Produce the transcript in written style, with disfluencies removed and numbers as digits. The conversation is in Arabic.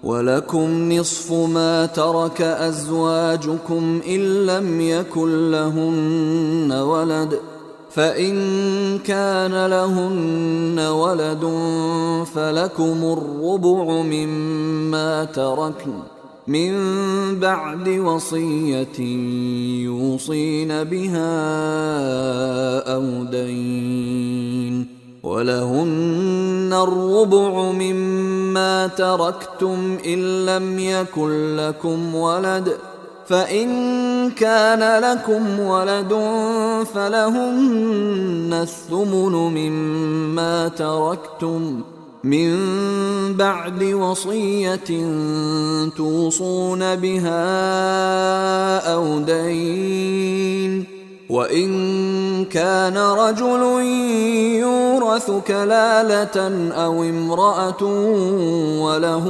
ولكم نصف ما ترك أزواجكم إن لم يكن لهن ولد، فإن كان لهن ولد فلكم الربع مما تركن من بعد وصية يوصين بها أو دين، ولهن الربع مما تركتم إن لم يكن لكم ولد، فإن كان لكم ولد فلهن الثمن مما تركتم من بعد وصية توصون بها أو دين، وإن كان رجل يورث كلالة أو امرأة وله